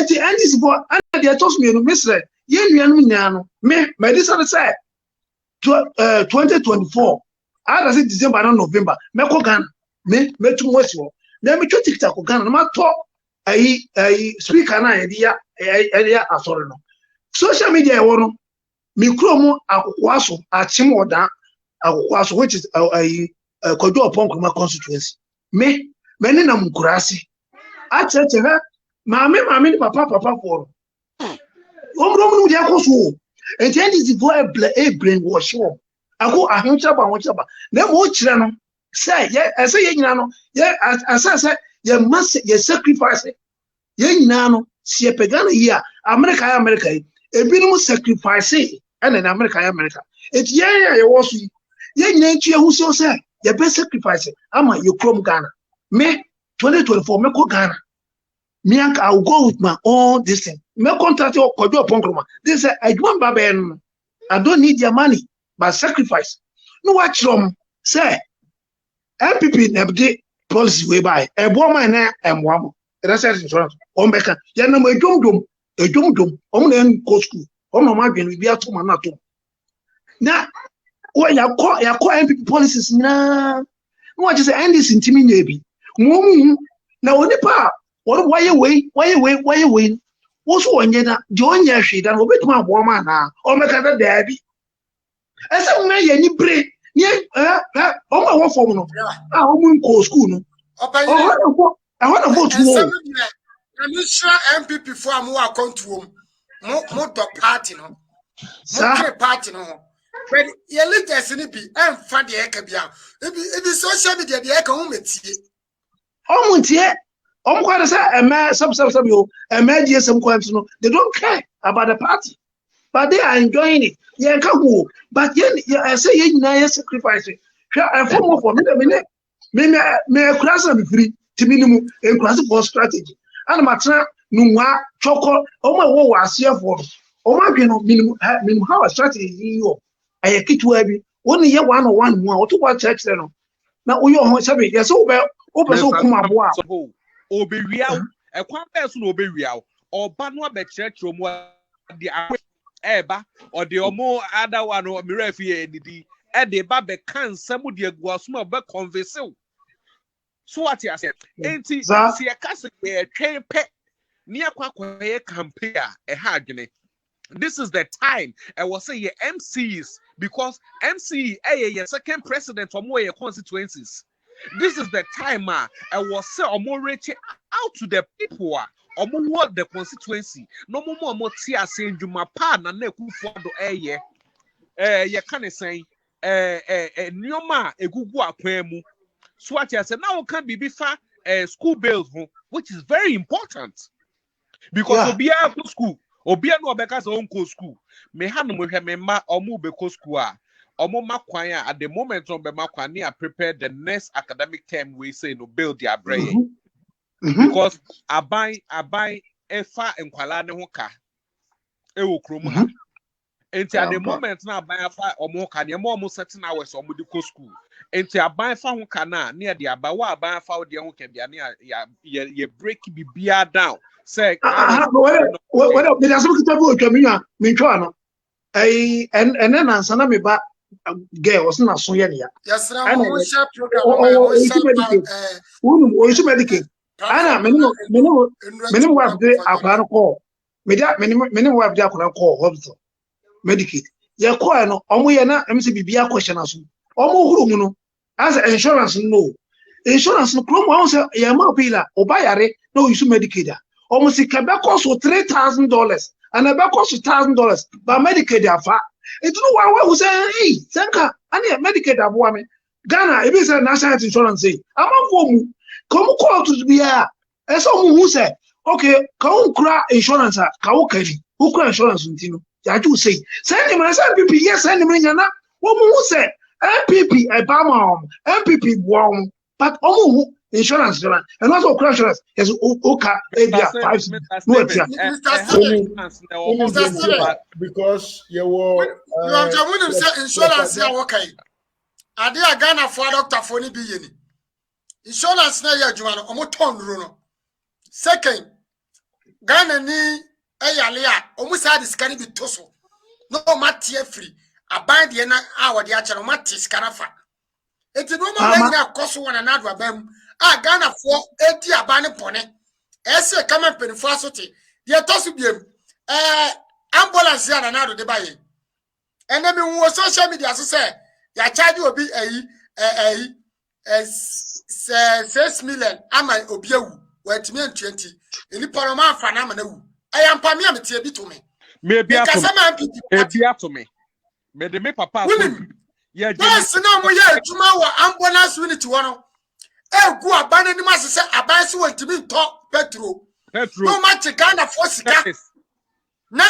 enti NDC for and they told me no Mr. Yen nuanu nyano me this say 2024 I say December and November me ko Ghana me tu wasi ho na me twa TikTok ko Ghana na ma to ayi speaker na ya asore no social media e wo no me kuro mu akokwaso achim oda akokwaso which is Kojo upon Kuma constituency me ni na mkurasi acheche ha mama ni papa for omro dia koso enti NDC for a brain wash wo ako ahuncha ba na mo kire no say ye nyina no ye asase ye must ye sacrifice ye nyina no sie pegana here America ebinom sacrifice and in America enti ye wo so ye nyina ntu ehuso say ye be sacrifice ama you chrome Ghana me 2024 me ko Ghana me I will go with my own this thing me contract Kojo upon Kuma they say I don't need your money but sacrifice no watch from say NPP nebde policy way by e bo man na emwam that's insurance on beka ya na edwomdom on na go school on no ma dwen bi atoma na to na o yakọ NPP policies na no what you say NDC ntimi nya bi mo na onipa why you wait also onye na de onye hwe da no betuma abo ma na o meka da da bi ese mo ye ni bre ni o ma wo form no o mu ko school no I want to vote more na mi sure MPP for am wa control mo do party no mo party no but your leaders ni bi emfa de eka bia e bi social media de eka ho metie o mu tie o mo kwara say sub yo GSM kwant no they don't care about the party but they are enjoying it ye ka ho but I say ye nyina ye sacrifice hwa form for me cross am free timinimu e cross for strategy and matra nuwa choko o ma wo wase for o ma dwe no minimum how strategy yo aye kitwa bi woni ye 101 mu a o to kwa church no na o yo ho sabe ye so o so kuma bo a obewia ekwan be so na obewia oba no abekirekiro mu de eba o de omo ada wa no mirafie nidi e de ba be kansa mu de aguaso be converse so what you say enti si e kase e twen pe ni akwakoye campaign e ha adwene. This is the time I will say MCs because MCE your second president for more constituencies. This is the time I will say reach out to the people or more the constituency. No more tia saying you my partner Akufo Addo you can say Nyoma egugu akwemu. So what you say now can be before school bills which is very important because we are to school. Obia no obeka so onko school me ha no hwe me ma omo beko school a omo makwan a at the moment on be makwan near prepare the next academic term we say no build their brain because abai efa enkwala ne ho ka e wo krom ha enti at the moment na abai afa omo ka ne mo setting hours omo di ko school enti abai fa ho ka na ne de abai wa abai fa wo de ho ka bia ne ye break bibia down. Say, what did I say? Me try no. And then answer na me ba girl was na so ye ya. Yes, now we share program. We share medicate. Ana me wife dey akwa call. Me wife dey akwa call hospital. Medicate. Ye call no omo ye na MC bibia question aso. Omo huru mu no as insurance no. Insurance no krom won say ye ma pila obayare no use Medicaid. Almost it can cost $3,000 and it cost $1,000 but Medicaid afa. It no one who say hey Senka and Medicaid abo me Ghana e be say national insurance say amafo mu come call to be here e so mu who say okay can kura insurance ka wo kadi who kura insurance ntino ya ju say send him NPP yes send him nyana wo mu who say NPP e ba ma NPP bo but omo insurance and also insurance is okay area 5 no because you were insurance ya okay ade Ghana for doctor for ni bi yeni insurance na ya adwuma no omo ton ro no second Ghana ni eyale a omu sa de sika ni bi to so no matie free aban de na a wode a kire matie sika na fa enti no ma wani na koso wona na do abam a Ghana fo edi aban ne pone ese kama penifo asote de to so biem ambulance ya na do de baye ene mi wo social media so say ya charge obi 6 million ama obi awu watimi 20 eni paroma fa na ma na wu ayampa me amete bi to me maybe ato me me de me papa ya yes na mo ya adwuma wa ambulance unit wo no egu aban ni ma se aban se watimi to petro no ma che Ghana for sika na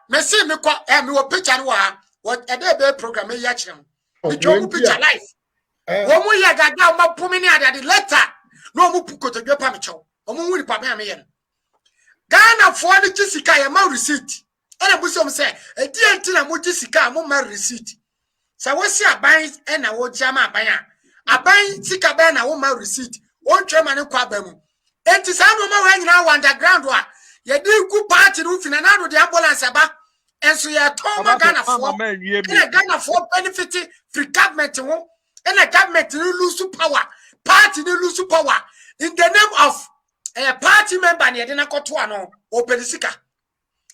me see me kwa me wo picture no wa what e dey be program e ya kire me jogu picture life wo mu ya gaga ma pumi ni ade letter no mu pukoto pa me chew o mu wuri pa me ye Ghana for the jisika ya ma receipt ene busom say e di entina mo jisika mo ma receipt sa wo si aban e na wo jama aban sika ba na wo ma receipt o ntwe ma ne kwa ba mu enti sa no ma wa nyina underground wa ye di ku party no fina na do de ambulance ba enso ye to ma Ghana for Ghana for benefit free government ho ene government no lose power party no lose power in the name of a party member ne de na koto ano open sika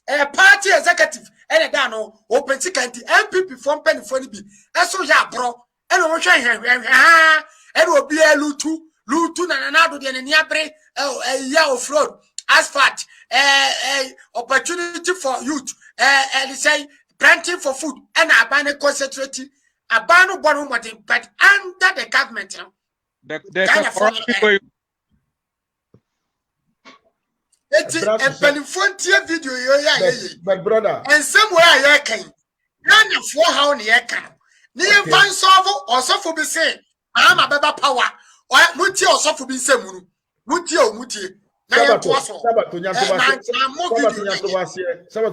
a party executive ene da no open sika nti NPP from penifo ni bi eso ya bro ene wo hwe ene obi lutu na do de ne abre ya offroad asphalt opportunity for youth they say planting for food and abandon concentrating abandon bottom but under the government there's a foreign people. It's a penifrontier video but brother and somewhere I can none of for how near can near fan solve or suffer be say I'm a better power or muti or suffer be say muti Sabato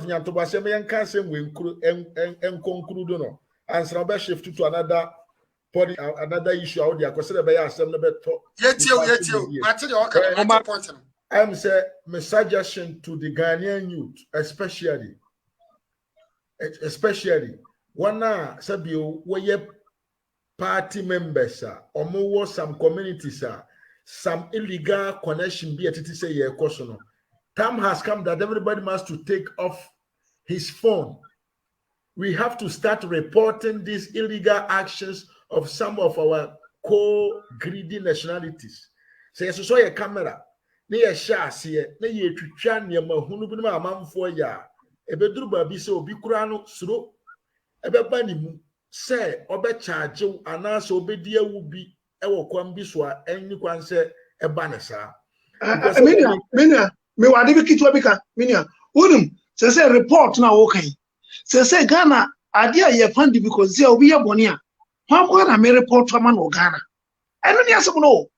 nyanto base me yan kan sem we nkuru en conclude no answer be shift to another issue out there because be asem no beto yetio ati de okay point. I'm say my suggestion to the Ghanaian youth especially one sabio we party members or some communities some illegal connection be at say ye question. Time has come that everybody must to take off his phone. We have to start reporting these illegal actions of some of our co-greedy nationalities. Say so your camera. Ne ye sha ase ne ye twitwa niam ahunu bi ma amamfo ya ebeduru ba bi se obi kura no suro ebeba ni mu se obe charge anase obedi awu bi ewo kwam bi so a enyi kwan se eba ne sa menia me wade bi kitwa bi ka menia unum se report na wo kan se Ghana ade a ye fund because se obi ye boni a kwa na me report ma no Ghana eno ni asem no